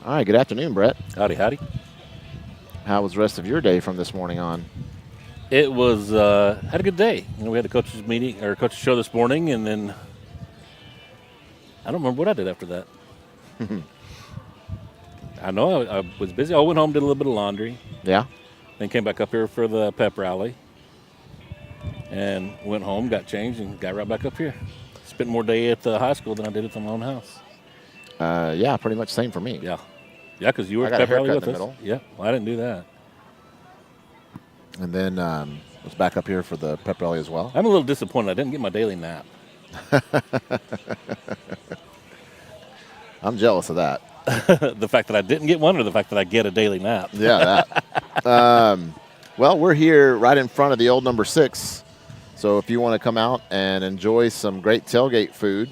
All right, good afternoon, Brett. Howdy, howdy. How was the rest of your day from this morning on? It was had a good day. We had a coaches meeting or coaches show this morning, and then I don't remember what I did after that. I know I was busy. I went home, did a little bit of laundry, Yeah? then came back up here for the pep rally, and went home, got changed, and got right back up here. Spent more day at the high school than I did at my own house. Yeah, pretty much same for me. Yeah, because you were I at got a pep rally haircut with in the us. middle. Yeah, well, I didn't do that. And then was back up here for the pep rally as well. I'm a little disappointed. I didn't get my daily nap. I'm jealous of that. The fact that I didn't get one, or the fact that I get a daily nap. Yeah, that. Well, we're here right in front of the old number 6. So if you want to come out and enjoy some great tailgate food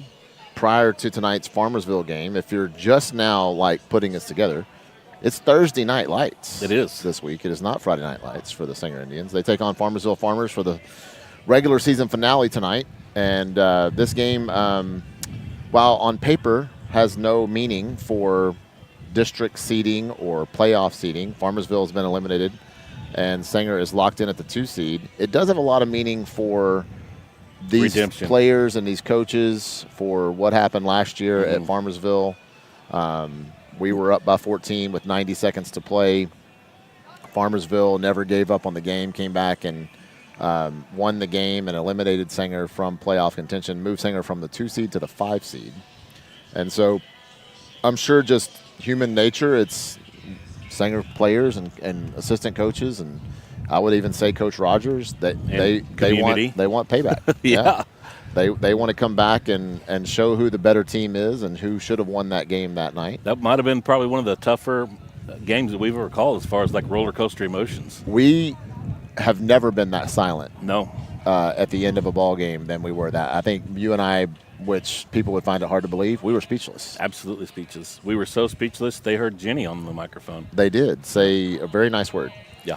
prior to tonight's Farmersville game, if you're just now like putting this together, it's Thursday Night Lights. It is. This week. It is not Friday Night Lights for the Sanger Indians. They take on Farmersville Farmers for the regular season finale tonight. And this game, while on paper has no meaning for district seeding or playoff seeding, Farmersville has been eliminated, and Sanger is locked in at the 2 seed. It does have a lot of meaning for these Redemption. players and these coaches for what happened last year at Farmersville. We were up by 14 with 90 seconds to play. Farmersville never gave up on the game, came back and won the game and eliminated Sanger from playoff contention, moved Sanger from the 2 seed to the 5 seed. And so I'm sure just human nature, it's Sanger players and assistant coaches, and I would even say Coach Rogers, that they want payback. Yeah. They want to come back and show who the better team is and who should have won that game that night. That might have been probably one of the tougher games that we've ever called as far as like roller coaster emotions. We have never been that silent No. at the end of a ball game than we were that. I think you and I, which people would find it hard to believe, we were speechless. Absolutely speechless. We were so speechless, they heard Jenny on the microphone. They did say a very nice word. Yeah.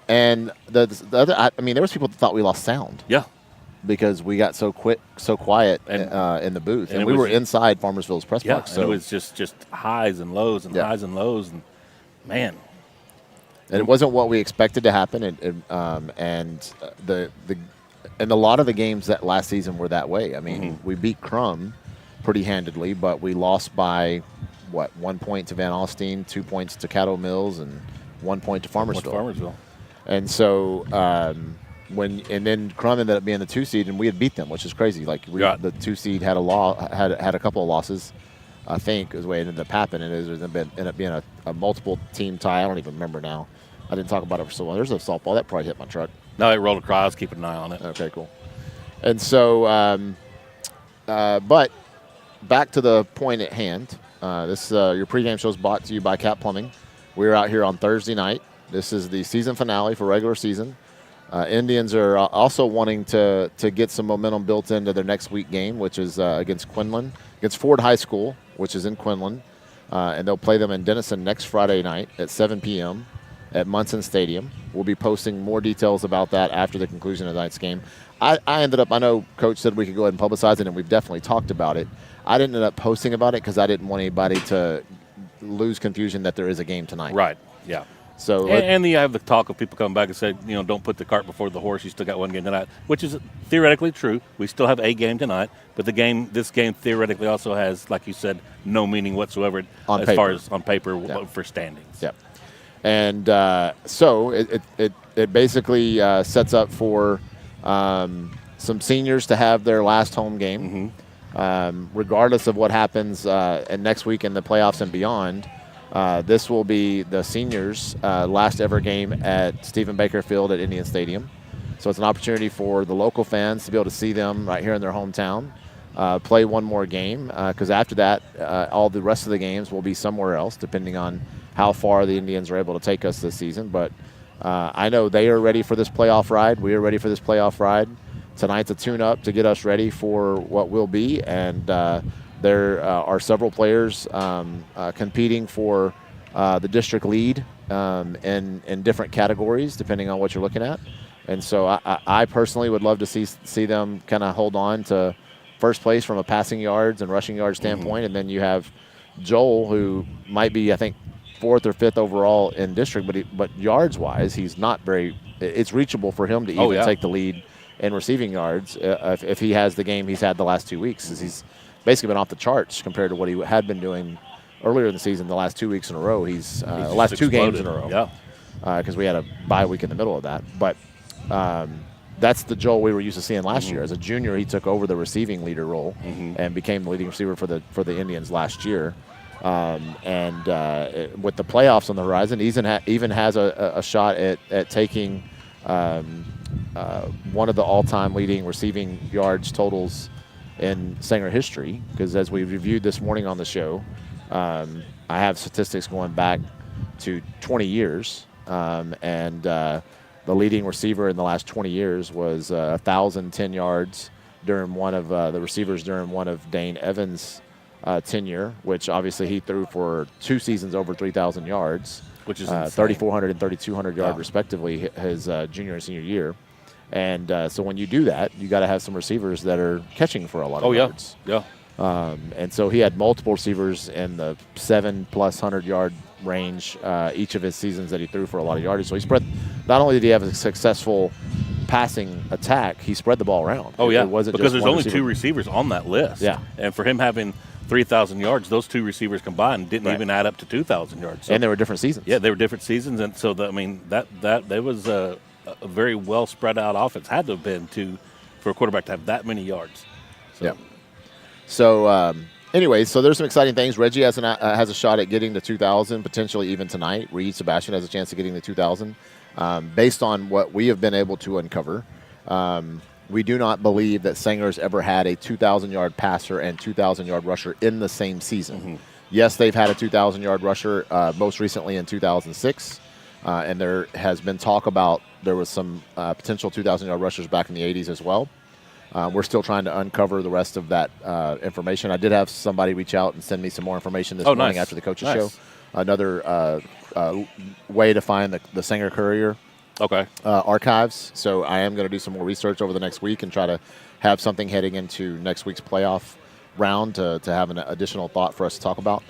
And the other, I mean, there was people that thought we lost sound. Yeah. Because we got so quiet in the booth, and we were inside Farmersville's press box. So it was just highs and lows and highs and lows, and man, and it wasn't what we expected to happen. And a lot of the games that last season were that way. I mean, we beat Crum pretty handedly, but we lost by 1 point to Van Alstyne, 2 points to Caddo Mills, and 1 point to Farmersville. And so. And then Crum ended up being the 2 seed, and we had beat them, which is crazy. Like the 2 seed had a couple of losses, I think, is the way it ended up happening. It ended up being a multiple team tie. I don't even remember now. I didn't talk about it for so long. There's a softball that probably hit my truck. No, it rolled across. I was keeping an eye on it. Okay, cool. And so, but back to the point at hand. This your pregame show is brought to you by Cap Plumbing. We're out here on Thursday night. This is the season finale for regular season. Indians are also wanting to get some momentum built into their next week game, which is against Ford High School, which is in Quinlan. And they'll play them in Denison next Friday night at 7 p.m. at Munson Stadium. We'll be posting more details about that after the conclusion of tonight's game. I know Coach said we could go ahead and publicize it, and we've definitely talked about it. I didn't end up posting about it because I didn't want anybody to lose confusion that there is a game tonight. Right, yeah. So and you have the talk of people coming back and say, don't put the cart before the horse. You still got one game tonight, which is theoretically true. We still have a game tonight, but this game theoretically also has, like you said, no meaning whatsoever far as on paper for standings. Yeah. And so it basically sets up for some seniors to have their last home game, regardless of what happens next week in the playoffs and beyond. This will be the seniors' last ever game at Stephen Baker Field at Indian Stadium. So it's an opportunity for the local fans to be able to see them right here in their hometown, play one more game, because after that, all the rest of the games will be somewhere else, depending on how far the Indians are able to take us this season. But I know they are ready for this playoff ride. We are ready for this playoff ride. Tonight's a tune-up to get us ready for what will be, and there are several players competing for the district lead in different categories, depending on what you're looking at. And so I personally would love to see them kind of hold on to first place from a passing yards and rushing yards standpoint, and then you have Joel, who might be, I think, 4th or 5th overall in district, but yards-wise, he's not very – it's reachable for him to even take the lead in receiving yards if he has the game he's had the last 2 weeks. He's basically been off the charts compared to what he had been doing earlier in the season. The last 2 weeks in a row, he's the last two games in a row. Because we had a bye week in the middle of that. But that's the Joel we were used to seeing last year. As a junior, he took over the receiving leader role and became the leading receiver for the Indians last year. And with the playoffs on the horizon, even has a shot at taking one of the all-time leading receiving yards totals in Sanger history. Because as we reviewed this morning on the show, I have statistics going back to 20 years. And the leading receiver in the last 20 years was 1,010 yards during one of the receivers during one of Dane Evans' tenure, which obviously he threw for 2 seasons over 3,000 yards, which is 3,400 and 3,200 yards respectively his junior and senior year. And so when you do that, you got to have some receivers that are catching for a lot of yards. And so he had multiple receivers in the 7+ 100-yard range each of his seasons that he threw for a lot of yardage. So he spread. Not only did he have a successful passing attack, he spread the ball around. It wasn't because just there's one only receiver. 2 receivers on that list. And for him having 3,000 yards, those 2 receivers combined didn't even add up to 2,000 yards. So, and they were different seasons. Yeah, they were different seasons, and so that was a very well spread out offense. Had to have been for a quarterback to have that many yards. So. So, anyway, so there's some exciting things. Reggie has a shot at getting to 2,000, potentially even tonight. Reed Sebastian has a chance of getting to 2,000. Based on what we have been able to uncover, we do not believe that Sanger's ever had a 2,000-yard passer and 2,000-yard rusher in the same season. Yes, they've had a 2,000-yard rusher most recently in 2006, and there has been talk about there was some potential 2,000-yard rushers back in the 80s as well. We're still trying to uncover the rest of that information. I did have somebody reach out and send me some more information this morning after the coaches show. Another way to find the Sanger Courier archives. So I am going to do some more research over the next week and try to have something heading into next week's playoff round to have an additional thought for us to talk about.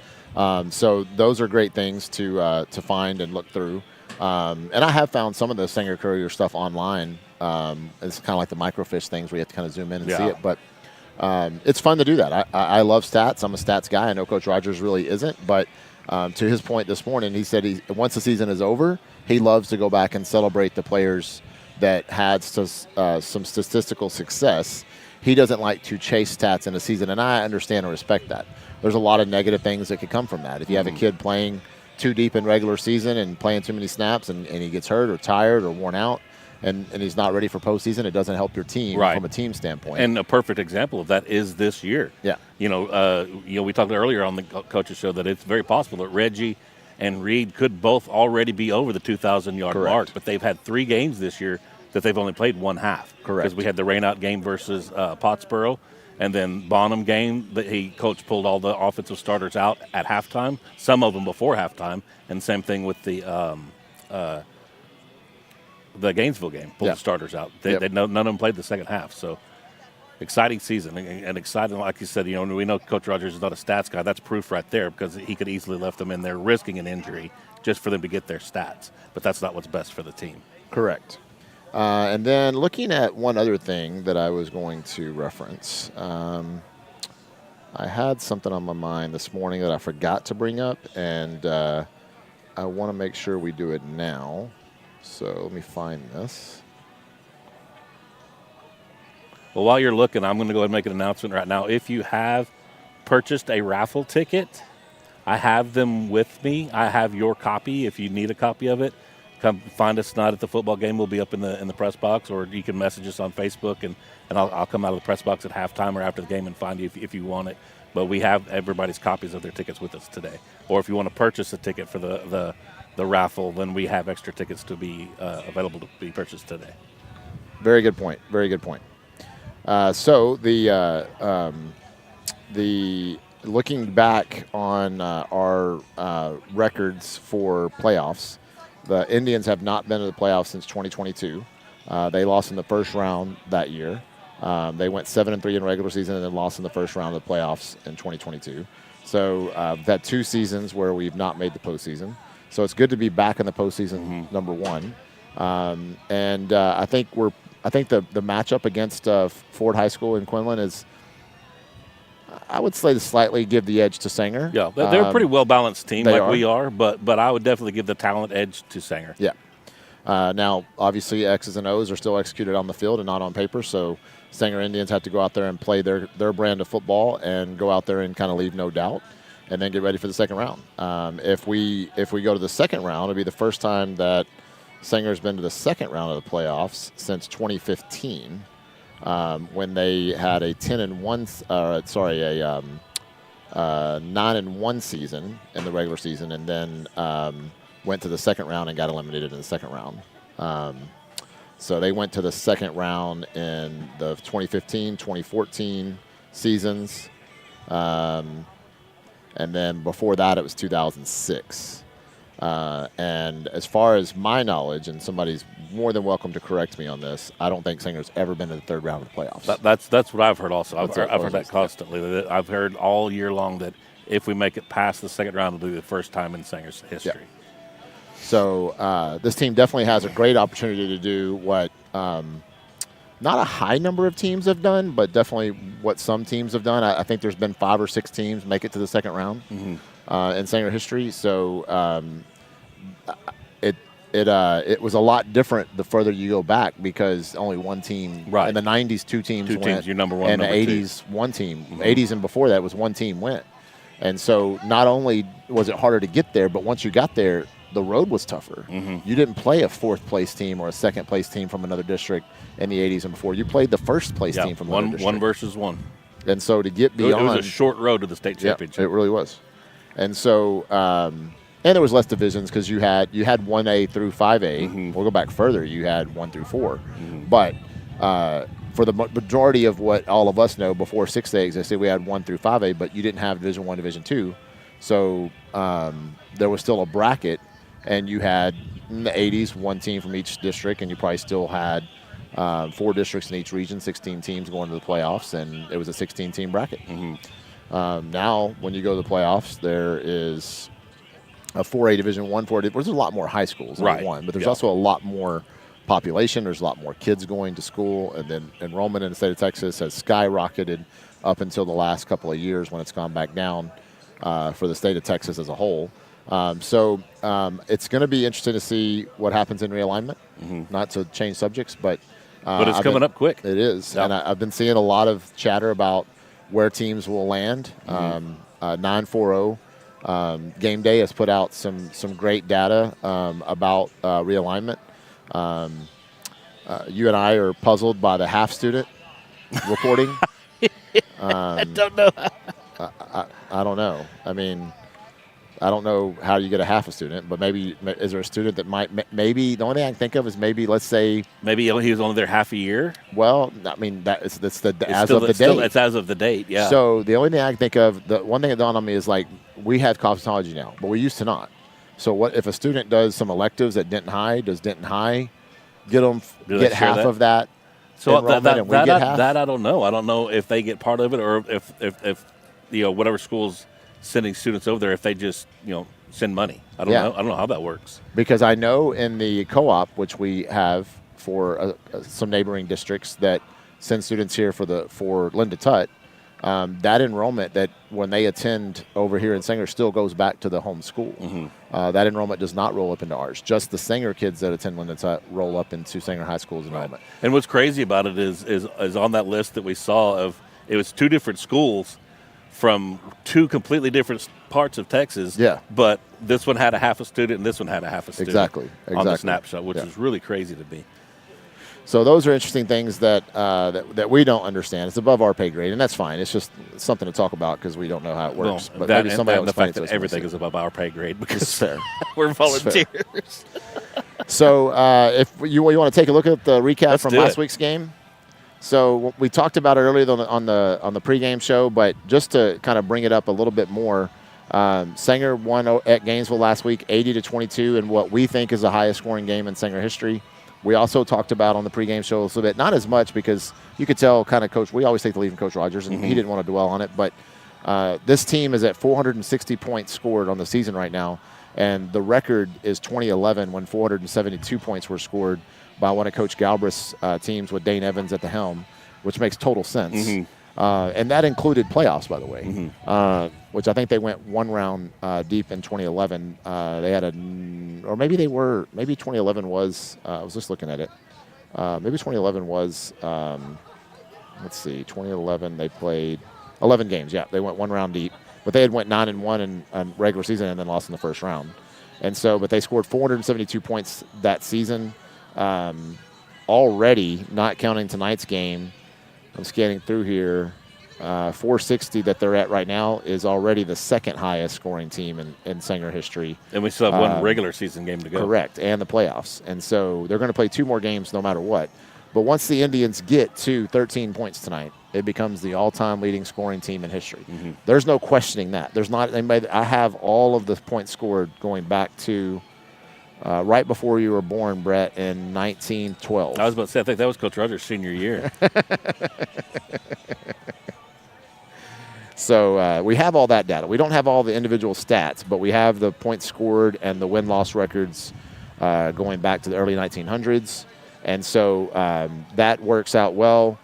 So those are great things to find and look through. And I have found some of the Sanger Courier stuff online. It's kind of like the microfiche things where you have to kind of zoom in and see it. But it's fun to do that. I love stats. I'm a stats guy. I know Coach Rogers really isn't. But to his point this morning, he said once the season is over, he loves to go back and celebrate the players that had some statistical success. He doesn't like to chase stats in a season, and I understand and respect that. There's a lot of negative things that could come from that. If you have a kid playing too deep in regular season and playing too many snaps and he gets hurt or tired or worn out, and he's not ready for postseason, it doesn't help your team from a team standpoint. And a perfect example of that is this year. We talked earlier on the coaches show that it's very possible that Reggie and Reed could both already be over the 2,000-yard mark, but they've had 3 games this year that they've only played one half. Because we had the rainout game versus Pottsboro, and then Bonham game that coach pulled all the offensive starters out at halftime, some of them before halftime, and same thing with the Gainesville game, pulled the starters out. None of them played the second half. So exciting season and exciting, like you said. We know Coach Rogers is not a stats guy. That's proof right there because he could easily left them in there risking an injury just for them to get their stats. But that's not what's best for the team. Correct. And then looking at one other thing that I was going to reference, I had something on my mind this morning that I forgot to bring up, and I want to make sure we do it now. So let me find this. Well, while you're looking, I'm going to go ahead and make an announcement right now. If you have purchased a raffle ticket, I have them with me. I have your copy if you need a copy of it. Come find us tonight at the football game. We'll be up in the press box, or you can message us on Facebook, and I'll come out of the press box at halftime or after the game and find you if you want it. But we have everybody's copies of their tickets with us today. Or if you want to purchase a ticket for the raffle, then we have extra tickets to be available to be purchased today. Very good point. Very good point. So the looking back on our records for playoffs, the Indians have not been to the playoffs since 2022. They lost in the first round that year. They went 7-3 in regular season and then lost in the first round of the playoffs in 2022. So we've had 2 seasons where we've not made the postseason. So it's good to be back in the postseason, number one. And I think the matchup against Ford High School in Quinlan is, I would say, to slightly give the edge to Sanger. Yeah, they're a pretty well-balanced team we are, but I would definitely give the talent edge to Sanger. Yeah. Now, obviously, X's and O's are still executed on the field and not on paper, so Sanger Indians have to go out there and play their brand of football and go out there and kind of leave no doubt and then get ready for the second round. If we go to the second round, it'll be the first time that Sanger's been to the second round of the playoffs since 2015. When they had a 9-1 season in the regular season, and then went to the second round and got eliminated in the second round. So they went to the second round in the 2015, 2014 seasons, and then before that it was 2006. And as far as my knowledge, and somebody's more than welcome to correct me on this, I don't think Sanger's ever been to the third round of the playoffs. That's what I've heard also. I've heard that constantly. I've heard all year long that if we make it past the second round, it'll be the first time in Sanger's history. Yeah. So this team definitely has a great opportunity to do what not a high number of teams have done, but definitely what some teams have done. I think there's been 5 or 6 teams make it to the second round in Sanger history. So it was a lot different the further you go back, because only one team. Right. In the 90s, 2 teams went. 2 teams, your number one, and number the 2. 80s, 1 team. 80s and before that was 1 team went. And so not only was it harder to get there, but once you got there, the road was tougher. You didn't play a 4th place team or a 2nd place team from another district in the 80s and before. You played the 1st place team from another district. 1 versus 1. And so to get beyond, it was a short road to the state championship. It really was. And so and there was less divisions because you had 1A through 5A. We'll go back further. You had 1 through 4. But for the majority of what all of us know, before 6A existed, we had 1 through 5A, but you didn't have Division 1, Division 2. So there was still a bracket. And you had, in the 80s, 1 team from each district, and you probably still had 4 districts in each region, 16 teams going to the playoffs, and it was a 16-team bracket. Now, when you go to the playoffs, there is a 4A Division 1, 4A, there's a lot more high schools, right. One, but there's also a lot more population. There's a lot more kids going to school, and then enrollment in the state of Texas has skyrocketed up until the last couple of years when it's gone back down for the state of Texas as a whole. So it's going to be interesting to see what happens in realignment. Not to change subjects, but it's coming up quick. It is, and I've been seeing a lot of chatter about where teams will land. 940 Game Day has put out some great data about realignment. You and I are puzzled by the half student reporting. I don't know. I don't know. I mean, I don't know how you get a half a student, but maybe is there a student that maybe the only thing I can think of is maybe, let's say, maybe he was only there half a year. Well, I mean that's the it's as of the date. It's as of the date, yeah. So the only thing I can think of, the one thing that dawned on me is, like, we have cosmetology now, but we used to not. So what if a student does some electives at Denton High? Does Denton High get half of that? So that I don't know. I don't know if they get part of it, or if whatever schools sending students over there, if they just send money. I don't know. I don't know how that works. Because I know in the co-op, which we have for some neighboring districts that send students here for Linda Tutt, that enrollment that when they attend over here in Sanger still goes back to the home school. That enrollment does not roll up into ours. Just the Sanger kids that attend Linda Tutt roll up into Sanger High School's enrollment. Right. And what's crazy about it is on that list that we saw it was 2 different schools from 2 completely different parts of Texas. Yeah. But this one had a half a student and this one had a half a student. Exactly. On the snapshot, which is really crazy to me. So those are interesting things that we don't understand. It's above our pay grade, and that's fine. It's just something to talk about because we don't know how it works. Well, but maybe somebody else explain it to us. Everything is above our pay grade because it's fair. We're volunteers. So if you want to take a look at the recap from last week's game. So we talked about it earlier on the pregame show, but just to kind of bring it up a little bit more, Sanger won at Gainesville last week, 80-22, in what we think is the highest scoring game in Sanger history. We also talked about on the pregame show a little bit, not as much because you could tell kind of Coach. We always take the lead from Coach Rogers, and he didn't want to dwell on it, but This team is at 460 points scored on the season right now, and the record is 2011 when 472 points were scored by one of Coach Galbraith's teams with Dane Evans at the helm, which makes total sense. And that included playoffs, by the way, which I think they went one round deep in 2011. They had maybe 2011 was, I was just looking at it. Maybe 2011 was, let's see, 2011 they played 11 games. Yeah, they went one round deep, but they had went 9-1 in regular season and then lost in the first round. And so, but they scored 472 points that season already, not counting tonight's game. I'm scanning through here. 460 that they're at right now is already the second highest scoring team in Sanger history. And we still have one regular season game to go. Correct, and the playoffs. And so they're going to play 2 more games no matter what. But once the Indians get to 13 points tonight, it becomes the all-time leading scoring team in history. There's no questioning that. There's not anybody. I have all of the points scored going back to right before you were born, Brett, in 1912. I was about to say, I think that was Coach Rogers' senior year. So we have all that data. We don't have all the individual stats, but we have the points scored and the win-loss records going back to the early 1900s. And so that works out well.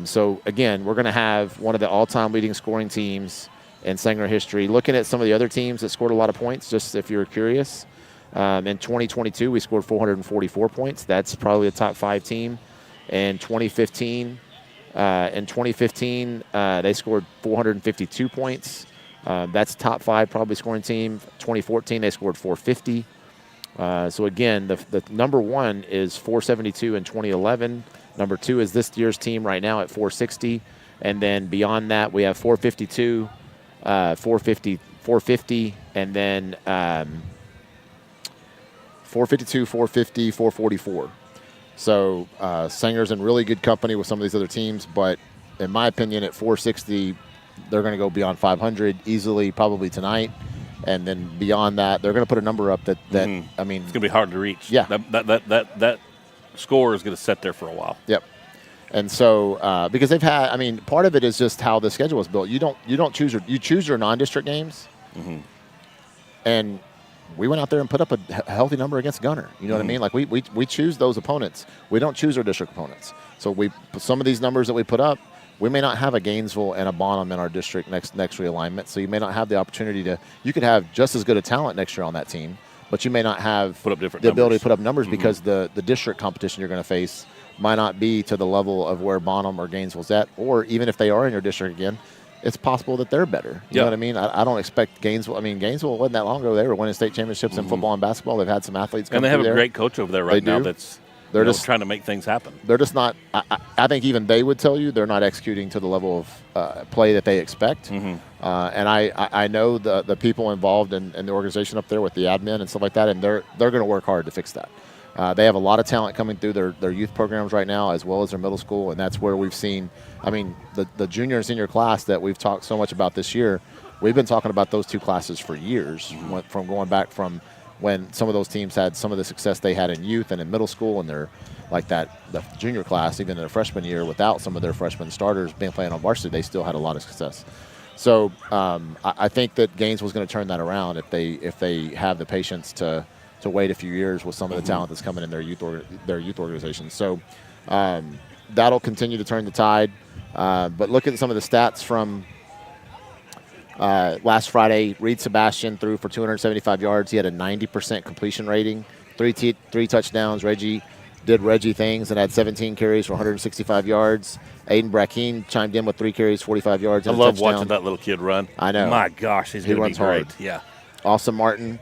So, again, we're going to have one of the all-time leading scoring teams in Sanger history. Looking at some of the other teams that scored a lot of points, just if you're curious, in 2022 we scored 444 points. That's probably a top 5 team. In 2015, they scored 452 points. That's top 5 probably scoring team. 2014 they scored 450. So again, the number 1 is 472 in 2011. Number 2 is this year's team right now at 460, and then beyond that we have 452, 450, and then 452, 450, 444. So Sanger's in really good company with some of these other teams, but in my opinion, at 460, they're going to go beyond 500 easily, probably tonight. And then beyond that, they're going to put a number up that I mean, it's going to be hard to reach. Yeah, that score is going to sit there for a while. Yep. And so because they've had, I mean, part of it is just how the schedule is built. You don't choose you choose your non-district games, and we went out there and put up a healthy number against Gunner. You know what I mean? Like we choose those opponents. We don't choose our district opponents. So some of these numbers that we put up, we may not have a Gainesville and a Bonham in our district next realignment. So you may not have the opportunity to. You could have just as good a talent next year on that team, but you may not have the ability to put up numbers because the district competition you're going to face might not be to the level of where Bonham or Gainesville's at. Or even if they are in your district again, it's possible that they're better. You know what I mean? I don't expect Gainesville. I mean, Gainesville wasn't that long ago. They were winning state championships in football and basketball. They've had some athletes come and they have through a great coach over there right now that's just trying to make things happen. They're just not. I think even they would tell you they're not executing to the level of play that they expect. And I know the people involved in the organization up there with the admin and stuff like that, and they're going to work hard to fix that. They have a lot of talent coming through their youth programs right now, as well as their middle school, and that's where we've seen. I mean, the junior and senior class that we've talked so much about this year, we've been talking about those two classes for years, from going back from when some of those teams had some of the success they had in youth and in middle school, and they're like that, the junior class, even in their freshman year, without some of their freshman starters being playing on varsity, they still had a lot of success. So I think that Gainesville's going to turn that around if they have the patience to wait a few years with some of the talent that's coming in their youth organizations. So that'll continue to turn the tide. But look at some of the stats from last Friday. Reed Sebastian threw for 275 yards. He had a 90% completion rating, three touchdowns. Reggie did Reggie things and had 17 carries for 165 yards. Aiden Brackeen chimed in with 3 carries, 45 yards. I love watching that little kid run. I know. My gosh, he's going to be great. Hard. Yeah. Austin Martin,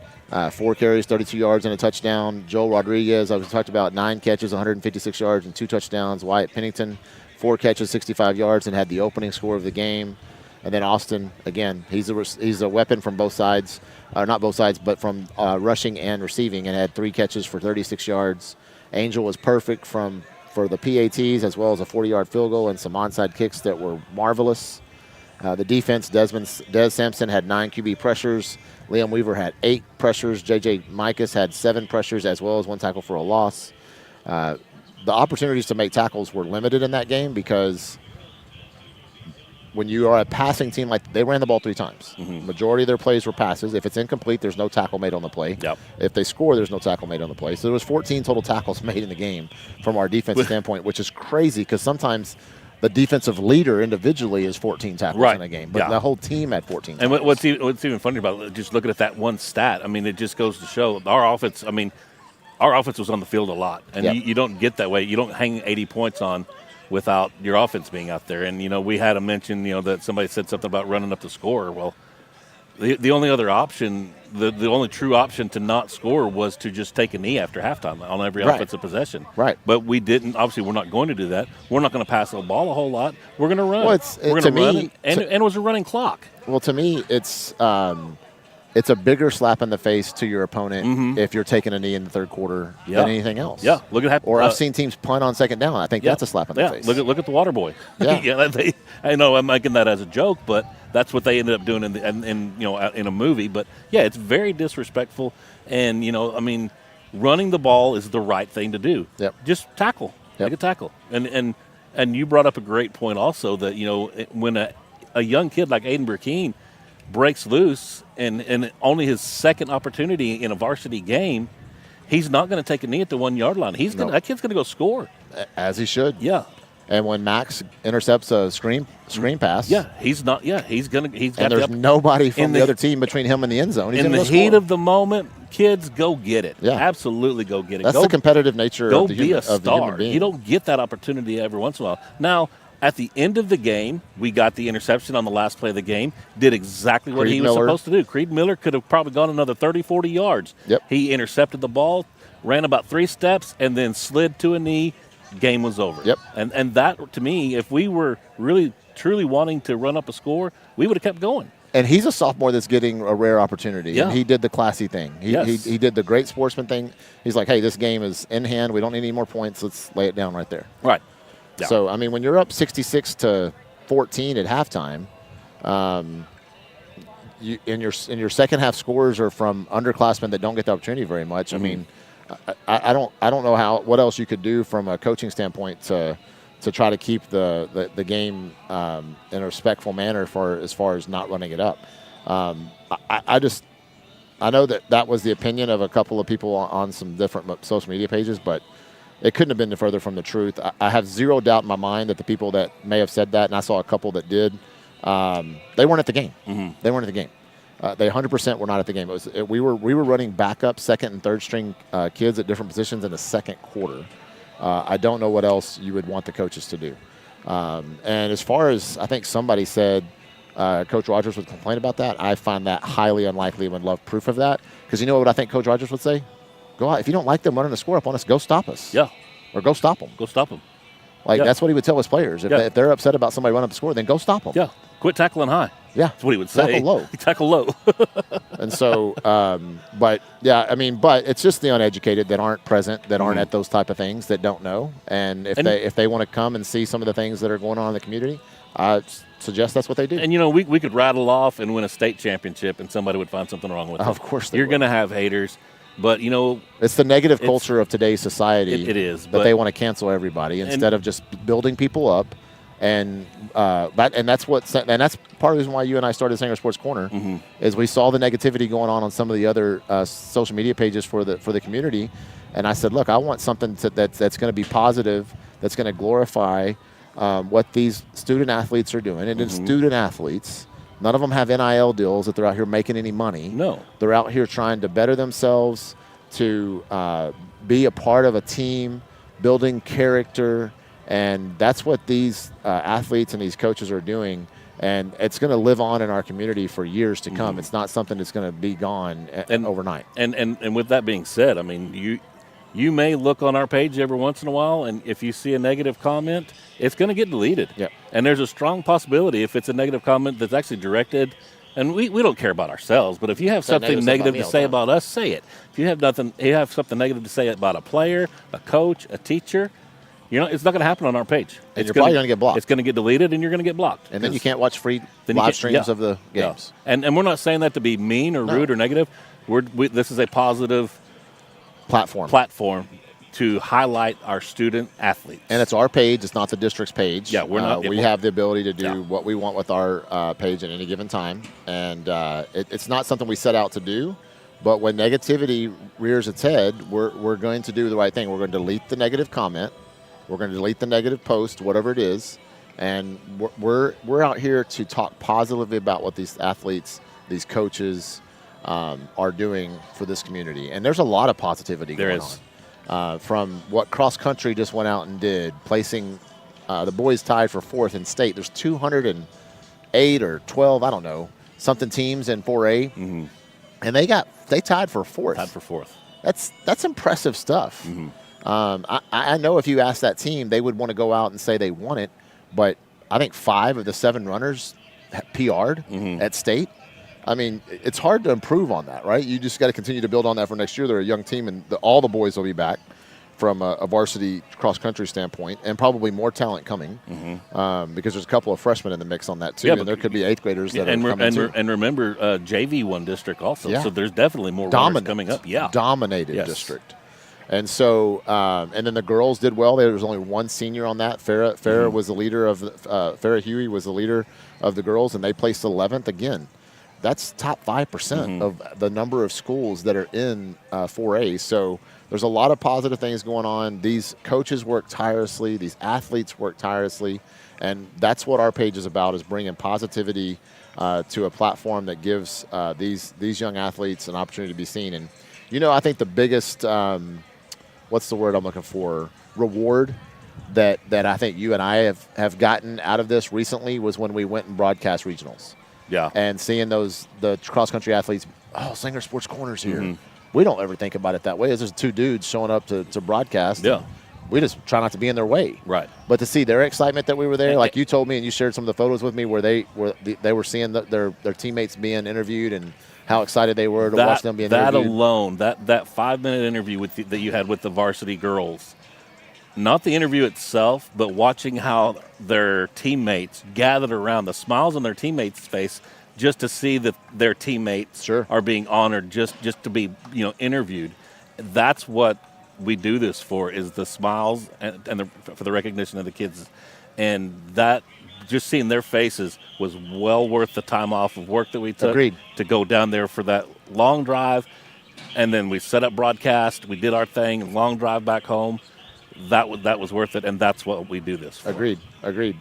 4 carries, 32 yards, and a touchdown. Joel Rodriguez, I was talked about, 9 catches, 156 yards, and 2 touchdowns. Wyatt Pennington, 4 catches, 65 yards, and had the opening score of the game. And then Austin, again, he's a weapon from both sides, not both sides, but from rushing and receiving, and had 3 catches for 36 yards. Angel was perfect for the PATs, as well as a 40-yard field goal and some onside kicks that were marvelous. The defense, Des Sampson had 9 QB pressures. Liam Weaver had 8 pressures. J.J. Micas had 7 pressures, as well as 1 tackle for a loss. The opportunities to make tackles were limited in that game because when you are a passing team, like they ran the ball 3 times. Majority of their plays were passes. If it's incomplete, there's no tackle made on the play. Yep. If they score, there's no tackle made on the play. So there was 14 total tackles made in the game from our defensive standpoint, which is crazy because sometimes the defensive leader individually is 14 tackles in a game, but the whole team had 14 tackles. And what's even funny about it, just looking at that one stat, I mean, it just goes to show our offense. I mean, our offense was on the field a lot, and you don't get that way. You don't hang 80 points on without your offense being out there. And, we had a mention, that somebody said something about running up the score. Well, the only other option, the only true option to not score was to just take a knee after halftime on every offensive possession. Right. But we didn't. Obviously, we're not going to do that. We're not going to pass the ball a whole lot. We're going to run. Well, we're going to run, and it was a running clock. Well, to me, it's a bigger slap in the face to your opponent if you're taking a knee in the third quarter than anything else. Yeah, look at that. Or I've seen teams punt on second down. I think that's a slap in the face. Look at the water boy. Yeah, I know I'm making that as a joke, but that's what they ended up doing in a movie. But yeah, it's very disrespectful, and I mean, running the ball is the right thing to do. Yep. Just tackle, make a tackle, and you brought up a great point also that when a young kid like Aiden Burkeen breaks loose and only his second opportunity in a varsity game, he's not going to take a knee at the 1 yard line. That kid's going to go score, as he should. Yeah. And when Max intercepts a screen pass, he's not. Yeah, he's got. And there's nobody from the other team between him and the end zone. He's in the heat of the moment, kids, go get it. Yeah, absolutely, go get it. That's the competitive nature of the human, of the human being. You don't get that opportunity every once in a while. Now, at the end of the game, we got the interception on the last play of the game. Did exactly what he was supposed to do. Creed Miller could have probably gone another 30, 40 yards. Yep. He intercepted the ball, ran about 3 steps, and then slid to a knee. Game was over. Yep. And that, to me, if we were really, truly wanting to run up a score, we would have kept going. And he's a sophomore that's getting a rare opportunity. Yeah. And he did the classy thing. He did the great sportsman thing. He's like, hey, this game is in hand. We don't need any more points. Let's lay it down right there. Right. Yeah. So, I mean, when you're up 66-14 at halftime, in your second half scores are from underclassmen that don't get the opportunity very much. I mean, I don't know what else you could do from a coaching standpoint to try to keep the game in a respectful manner as far as not running it up. I know that was the opinion of a couple of people on some different social media pages, but it couldn't have been further from the truth. I have zero doubt in my mind that the people that may have said that, and I saw a couple that did, they weren't at the game. They weren't at the game. They 100% were not at the game. We were running backup second and third string kids at different positions in the second quarter. I don't know what else you would want the coaches to do. And as far as I think somebody said Coach Rogers would complain about that, I find that highly unlikely and would love proof of that. Because you know what I think Coach Rogers would say? Go out. If you don't like them running the score up on us, go stop us. Yeah. Or go stop them. Go stop them. That's what he would tell his players. If they're upset about somebody running up the score, then go stop them. Yeah. Quit tackling high. Yeah. That's what he would say. Tackle low. Tackle low. And so, but it's just the uneducated that aren't present, that aren't at those type of things, that don't know. And if they want to come and see some of the things that are going on in the community, I suggest that's what they do. And, we could rattle off and win a state championship and somebody would find something wrong with it. Of course You're going to have haters. But, it's the negative culture of today's society. It is. But they want to cancel everybody instead of just building people up. And that's part of the reason why you and I started Sanger Sports Corner is we saw the negativity going on some of the other social media pages for the community, and I said, look, I want something that's going to be positive, that's going to glorify what these student athletes are doing, and it's student athletes. None of them have NIL deals that they're out here making any money. No, they're out here trying to better themselves, to be a part of a team, building character. And that's what these athletes and these coaches are doing, and it's going to live on in our community for years to come. It's not something that's going to be gone overnight. And with that being said, I mean, you may look on our page every once in a while, and if you see a negative comment, it's going to get deleted. Yep. And there's a strong possibility if it's a negative comment that's actually directed, and we don't care about ourselves, but if you have something negative to say about us, say it. If you have something negative to say about a player, a coach, a teacher, it's not going to happen on our page. And you're probably going to get blocked. It's going to get deleted, and you're going to get blocked. And then you can't watch free live streams of the games. Yeah. And we're not saying that to be mean or rude or negative. This is a positive platform to highlight our student athletes. And it's our page. It's not the district's page. Yeah, we're not. We have the ability to do what we want with our page at any given time. And it's not something we set out to do. But when negativity rears its head, we're going to do the right thing. We're going to delete the negative comment. We're going to delete the negative post, whatever it is. And we're out here to talk positively about what these athletes, these coaches are doing for this community. And there's a lot of positivity going on. From what cross country just went out and did, placing the boys tied for 4th in state. There's 208 or 12, I don't know, something teams in 4A. Mm-hmm. And they tied for 4th. Tied for 4th. That's impressive stuff. Mm-hmm. I know if you ask that team, they would want to go out and say they won it, but I think 5 of the 7 runners PR'd at state. I mean, it's hard to improve on that, right? You just got to continue to build on that for next year. They're a young team, and all the boys will be back from a varsity cross-country standpoint, and probably more talent coming because there's a couple of freshmen in the mix on that, too, and there could be 8th graders that are coming, too. And remember, JV won district also, so there's definitely more runners coming up. Yeah, dominated district. And so, and then the girls did well. There was only 1 senior on that. Farrah was the leader of Farrah Huey was the leader of the girls, and they placed 11th again. That's top 5% of the number of schools that are in 4A. So there's a lot of positive things going on. These coaches work tirelessly. These athletes work tirelessly. And that's what our page is about, is bringing positivity to a platform that gives these young athletes an opportunity to be seen. And, I think the biggest, what's the word I'm looking for, reward that I think you and I have gotten out of this recently was when we went and broadcast regionals. Yeah. And seeing the cross-country athletes, Sanger Sports Corner's here. We don't ever think about it that way. It's just 2 dudes showing up to broadcast. Yeah. We just try not to be in their way. Right. But to see their excitement that we were there, like you told me and you shared some of the photos with me where they were seeing their teammates being interviewed and how excited they were to watch them being interviewed. That alone, that 5-minute interview that you had with the varsity girls, not the interview itself, but watching how their teammates gathered around, the smiles on their teammates' face, just to see that their teammates are being honored, just to be interviewed. That's what we do this for, is the smiles and for the recognition of the kids, and that just seeing their faces was well worth the time off of work that we took to go down there for that long drive, and then we set up broadcast. We did our thing, long drive back home. That was worth it, and that's what we do this for. Agreed.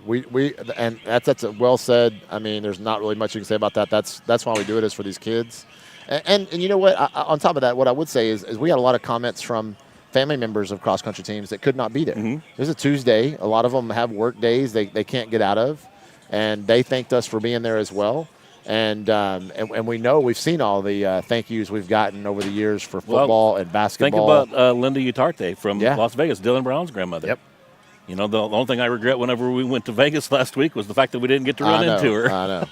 We and that's well said. I mean, there's not really much you can say about that. That's why we do it, is for these kids. And you know what? On top of that, what I would say is we had a lot of comments from family members of cross-country teams that could not be there. It was a Tuesday. A lot of them have work days they can't get out of, and they thanked us for being there as well. And we know we've seen all the thank yous we've gotten over the years for football and basketball. Think about Linda Utarte from Las Vegas, Dylan Brown's grandmother. Yep. The only thing I regret whenever we went to Vegas last week was the fact that we didn't get to run into her. I know.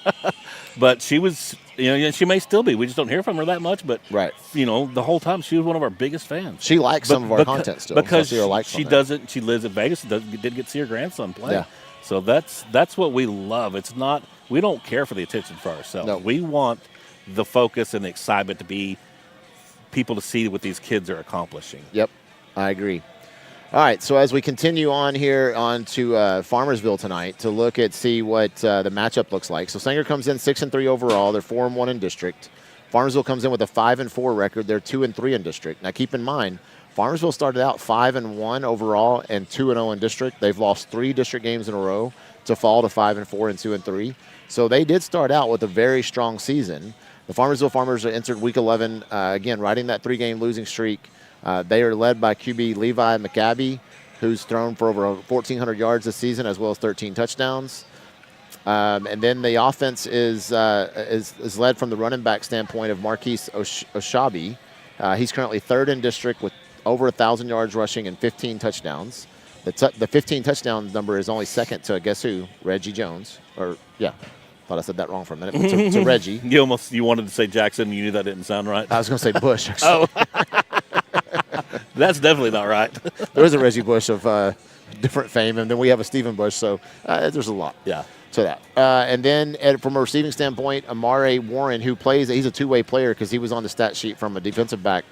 But she was, she may still be. We just don't hear from her that much. But, the whole time she was one of our biggest fans. She likes some of our content still. Because she lives in Vegas and did get to see her grandson play. Yeah. So that's what we love. It's not, we don't care for the attention for ourselves. No. We want the focus and the excitement to be people to see what these kids are accomplishing. Yep, I agree. All right, so as we continue on here on to Farmersville tonight to look at see what the matchup looks like. So Sanger comes in 6-3 overall. They're 4-1 in district. Farmersville comes in with a 5-4 record. They're 2-3 in district. Now keep in mind, Farmersville started out 5-1 overall and 2-0 in district. They've lost 3 district games in a row to fall to 5-4 and 2-3. So they did start out with a very strong season. The Farmersville Farmers entered Week 11 again, riding that 3-game losing streak. They are led by QB Levi McAbee, who's thrown for over 1,400 yards this season, as well as 13 touchdowns. And then the offense is led from the running back standpoint of Marquise Oshabi. He's currently 3rd in district with over 1,000 yards rushing and 15 touchdowns. The 15 touchdown number is only second to, guess who? Reggie Jones. Thought I said that wrong for a minute, but to Reggie. You wanted to say Jackson, you knew that didn't sound right? I was going to say Bush, actually. That's definitely not right. There is a Reggie Bush of different fame, and then we have a Stephen Bush, so there's a lot to that. And then from a receiving standpoint, Amare Warren, who plays, he's a two-way player because he was on the stat sheet from a defensive back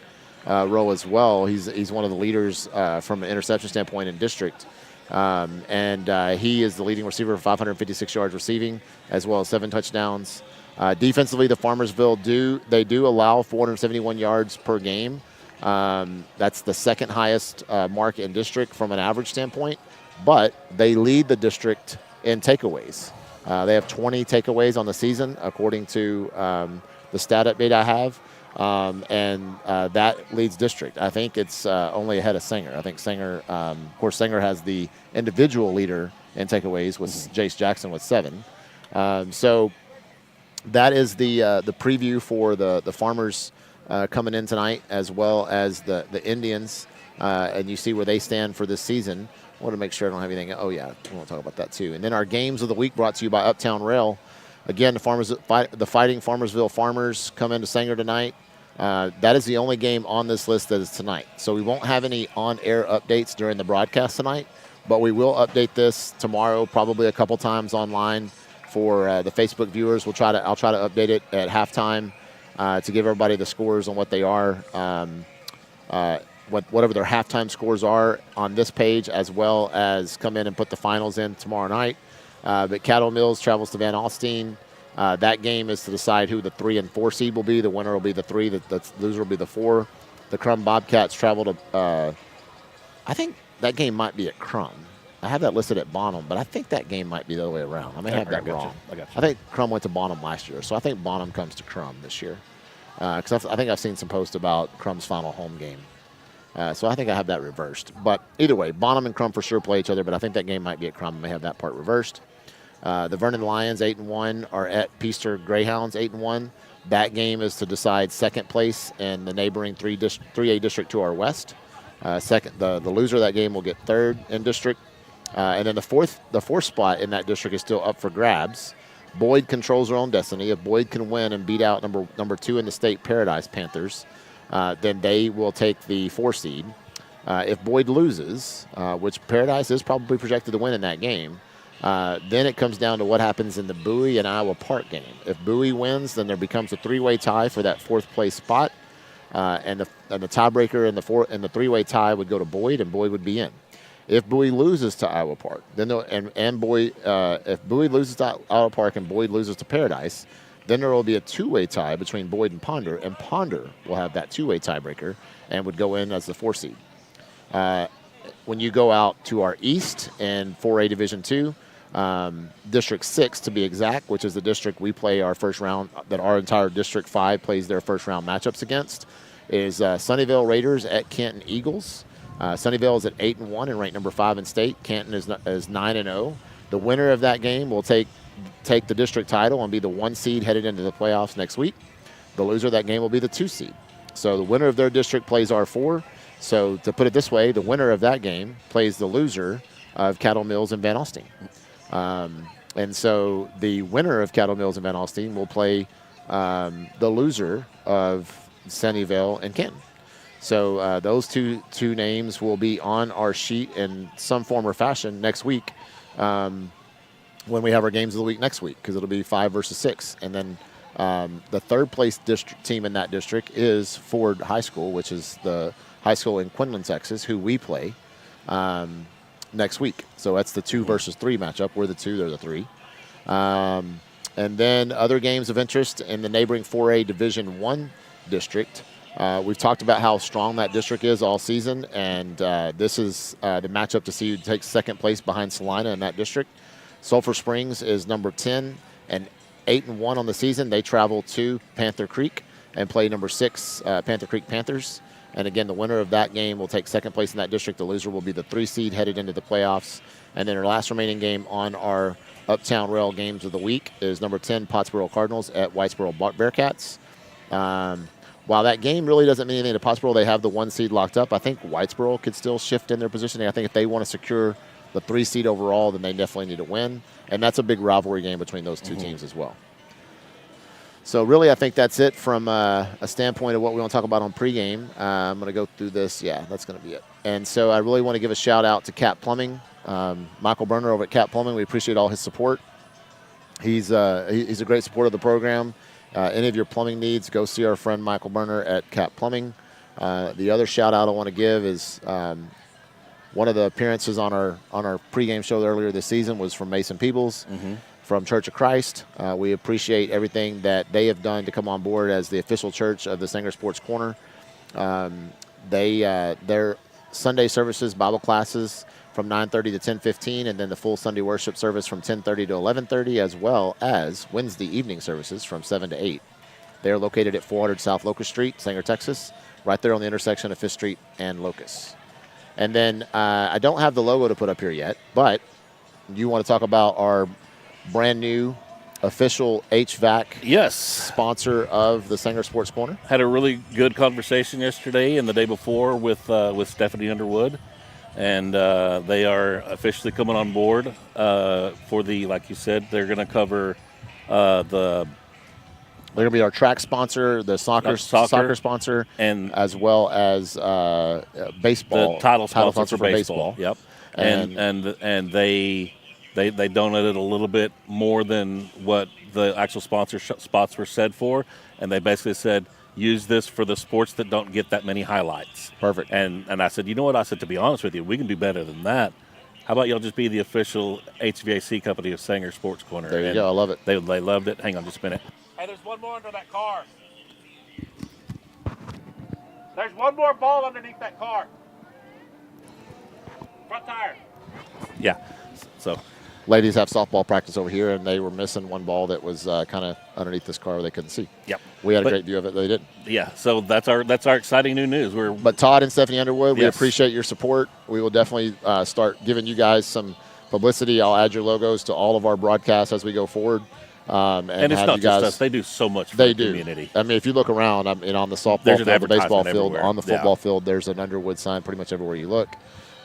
row as well. He's one of the leaders from an interception standpoint in district. And he is the leading receiver for 556 yards receiving, as well as 7 touchdowns. Defensively, the Farmersville do allow 471 yards per game. That's the second highest mark in district from an average standpoint, but they lead the district in takeaways. They have 20 takeaways on the season, according to the stat update I have. And that leads district. I think it's only ahead of Sanger. I think Sanger, of course, Sanger has the individual leader in takeaways with Jace Jackson with 7. So that is the preview for the Farmers coming in tonight, as well as the Indians. And you see where they stand for this season. I want to make sure I don't have anything. Oh, yeah, we want to talk about that too. And then our games of the week brought to you by Uptown Rail. Again, the Fighting Farmersville Farmers come into Sanger tonight. That is the only game on this list that is tonight. So we won't have any on-air updates during the broadcast tonight, but we will update this tomorrow, probably a couple times online for the Facebook viewers. I'll try to update it at halftime to give everybody the scores on what they are, whatever their halftime scores are on this page, as well as come in and put the finals in tomorrow night. But Cattle Mills travels to Van Alstyne. That game is to decide who the 3 and 4 seed will be. The winner will be the 3. The loser will be the 4. The Crum Bobcats travel to. I think that game might be at Crum. I have that listed at Bonham, but I think that game might be the other way around. I may have that wrong. I think Crum went to Bonham last year, so I think Bonham comes to Crum this year. Because I think I've seen some posts about Crum's final home game. So I think I have that reversed. But either way, Bonham and Crum for sure play each other, but I think that game might be at Crum. I may have that part reversed. The Vernon Lions, 8-1, are at Peaster Greyhounds, 8-1. That game is to decide second place in the neighboring 3A district to our west. The loser of that game will get third in district. And then the fourth spot in that district is still up for grabs. Boyd controls their own destiny. If Boyd can win and beat out number 2 in the state, Paradise Panthers, then they will take the 4 seed. If Boyd loses, which Paradise is probably projected to win in that game, then it comes down to what happens in the Bowie and Iowa Park game. If Bowie wins, then there becomes a 3-way tie for that 4th place spot, and the tiebreaker in the 3-way tie would go to Boyd, and Boyd would be in. If Bowie loses to Iowa Park, then if Bowie loses to Iowa Park and Boyd loses to Paradise, then there will be a 2-way tie between Boyd and Ponder will have that 2-way tiebreaker and would go in as the 4 seed. When you go out to our east in 4A Division 2, District 6 to be exact, which is the district we play our first round, that our entire District 5 plays their first round matchups against, is Sunnyvale Raiders at Canton Eagles. Sunnyvale is at 8-1 and ranked number 5 in state. Canton is 9-0. The winner of that game will take the district title and be the 1 seed headed into the playoffs next week. The loser of that game will be the 2 seed. So the winner of their district plays R4. So to put it this way, the winner of that game plays the loser of Cattle Mills and Van Alstyne. And so the winner of Cattle Mills and Van Alstyne will play the loser of Sunnyvale and Canton. So those two names will be on our sheet in some form or fashion next week when we have our games of the week next week, because it'll be 5 versus 6. And then the 3rd place district team in that district is Ford High School, which is the high school in Quinlan, Texas, who we play next week. So that's the 2 versus 3 matchup. We're the 2, they're the 3. And then other games of interest in the neighboring 4A Division 1 district. We've talked about how strong that district is all season, and this is the matchup to see who takes second place behind Salina in that district. Sulphur Springs is number 10 and 8-1 on the season. They travel to Panther Creek and play number 6 Panther Creek Panthers. And again, the winner of that game will take second place in that district. The loser will be the 3 seed headed into the playoffs. And then our last remaining game on our Uptown Rail games of the week is number 10 Pottsboro Cardinals at Whitesboro Bearcats. While that game really doesn't mean anything to Pottsboro, they have the 1 seed locked up. I think Whitesboro could still shift in their positioning. I think if they want to secure the 3 seed overall, then they definitely need to win. And that's a big rivalry game between those 2 teams as well. So really, I think that's it from a standpoint of what we want to talk about on pregame. I'm going to go through this. Yeah, that's going to be it. And so I really want to give a shout out to Cap Plumbing, Michael Berner over at Cap Plumbing. We appreciate all his support. He's a great supporter of the program. Any of your plumbing needs, go see our friend Michael Berner at Cap Plumbing. The other shout out I want to give is one of the appearances on our pregame show earlier this season was from Mason Peebles from Church of Christ. We appreciate everything that they have done to come on board as the official church of the Sanger Sports Corner. Their Sunday services, Bible classes from 9:30 to 10:15, and then the full Sunday worship service from 10:30 to 11:30, as well as Wednesday evening services from 7 to 8. They are located at 400 South Locust Street, Sanger, Texas, right there on the intersection of 5th Street and Locust. And then I don't have the logo to put up here yet, but you want to talk about our brand new official HVAC sponsor of the Sanger Sports Corner? Had a really good conversation yesterday and the day before with Stephanie Underwood, and they are officially coming on board for the, like you said, they're going to cover They're going to be our track sponsor, the soccer sponsor, and as well as baseball. The title sponsor for baseball. Yep. And they donated a little bit more than what the actual sponsor spots were said for, and they basically said, use this for the sports that don't get that many highlights. Perfect. And I said, you know what? I said, to be honest with you, we can do better than that. How about y'all just be the official HVAC company of Sanger Sports Corner? There you go. I love it. They loved it. Hang on just a minute. Hey, there's one more under that car. There's one more ball underneath that car. Front tire. Yeah. So, ladies have softball practice over here, and they were missing one ball that was kind of underneath this car where they couldn't see. Yep. We had a great view of it. They didn't. Yeah. So that's our exciting new news. But Todd and Stephanie Underwood, we appreciate your support. We will definitely start giving you guys some publicity. I'll add your logos to all of our broadcasts as we go forward. And it's not just us. They do so much for the community. I mean, if you look around, on the softball field, the baseball field, on the football field, there's an Underwood sign pretty much everywhere you look.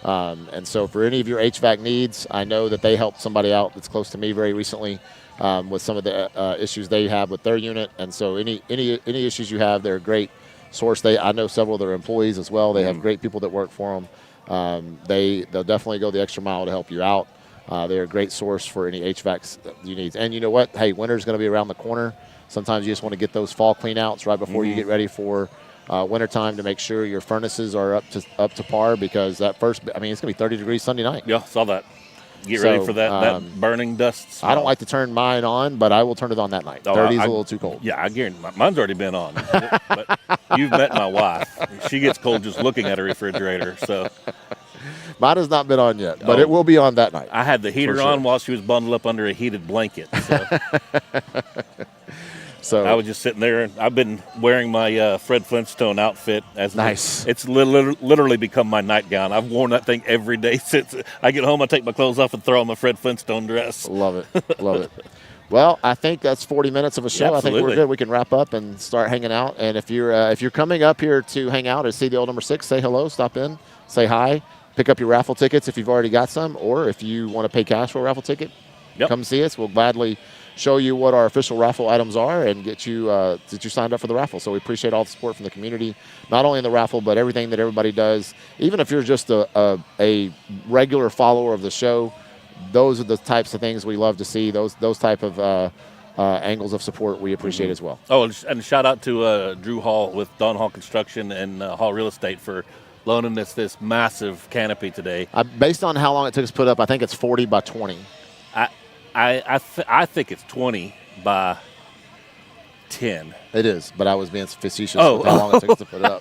And so for any of your HVAC needs, I know that they helped somebody out that's close to me very recently with some of the issues they have with their unit. And so any issues you have, they're a great source. I know several of their employees as well. They have great people that work for them. They'll definitely go the extra mile to help you out. They're a great source for any HVAC you need. And you know what? Hey, winter's going to be around the corner. Sometimes you just want to get those fall clean-outs right before you get ready for wintertime to make sure your furnaces are up to par, because that it's going to be 30 degrees Sunday night. Yeah, saw that. Get ready for that burning dust smell. I don't like to turn mine on, but I will turn it on that night. 30 is a little too cold. Yeah, I guarantee mine's already been on. But you've met my wife. She gets cold just looking at her refrigerator. So mine has not been on yet, but it will be on that night. I had the heater on while she was bundled up under a heated blanket. So I was just sitting there, and I've been wearing my Fred Flintstone outfit. Nice. It's literally become my nightgown. I've worn that thing every day since I get home. I take my clothes off and throw on my Fred Flintstone dress. Love it. Love it. Well, I think that's 40 minutes of a show. Yeah, I think we're good. We can wrap up and start hanging out. And if you're coming up here to hang out or see the old number 6, say hello, stop in, say hi, pick up your raffle tickets if you've already got some, or if you want to pay cash for a raffle ticket, come see us. We'll gladly show you what our official raffle items are and get you signed up for the raffle. So we appreciate all the support from the community, not only in the raffle, but everything that everybody does. Even if you're just a regular follower of the show, those are the types of things we love to see. Those type of angles of support we appreciate as well. Oh, and shout out to Drew Hall with Don Hall Construction and Hall Real Estate for loaning us this massive canopy today. Based on how long it took us to put up, I think it's 40 by 20. I think it's 20 by 10. It is, but I was being facetious with how long it took us to put up.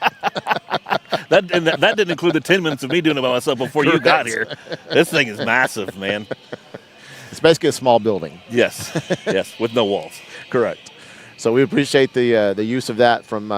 That didn't include the 10 minutes of me doing it by myself before you got here. This thing is massive, man. It's basically a small building. Yes, with no walls. Correct. So we appreciate the use of that from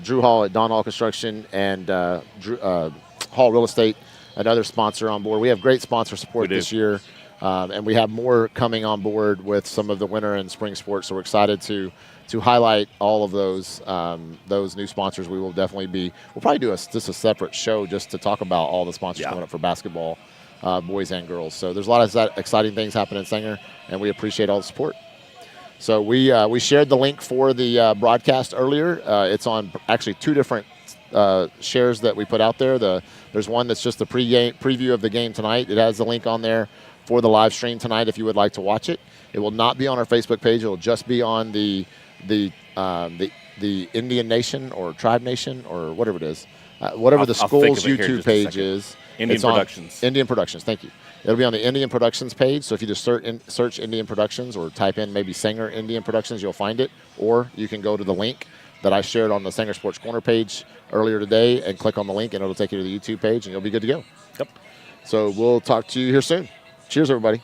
Drew Hall at Don Hall Construction and Hall Real Estate, another sponsor on board. We have great sponsor support this year. And we have more coming on board with some of the winter and spring sports. So we're excited to highlight all of those new sponsors. We'll probably do just a separate show just to talk about all the sponsors coming up for basketball, boys and girls. So there's a lot of exciting things happening in Sanger, and we appreciate all the support. So we shared the link for the broadcast earlier. It's on actually 2 different shares that we put out there. There's one that's just the preview of the game tonight. It has the link on there for the live stream tonight if you would like to watch it. It will not be on our Facebook page. It will just be on the the Indian Nation or Tribe Nation or whatever it is, whatever the I'll think school's of it here in YouTube just a page second. is. Indian it's on Productions. Indian Productions, thank you. It'll be on the Indian Productions page. So if you just search Indian Productions or type in maybe Sanger Indian Productions, you'll find it. Or you can go to the link that I shared on the Sanger Sports Corner page earlier today and click on the link, and it'll take you to the YouTube page, and you'll be good to go. Yep. So we'll talk to you here soon. Cheers, everybody.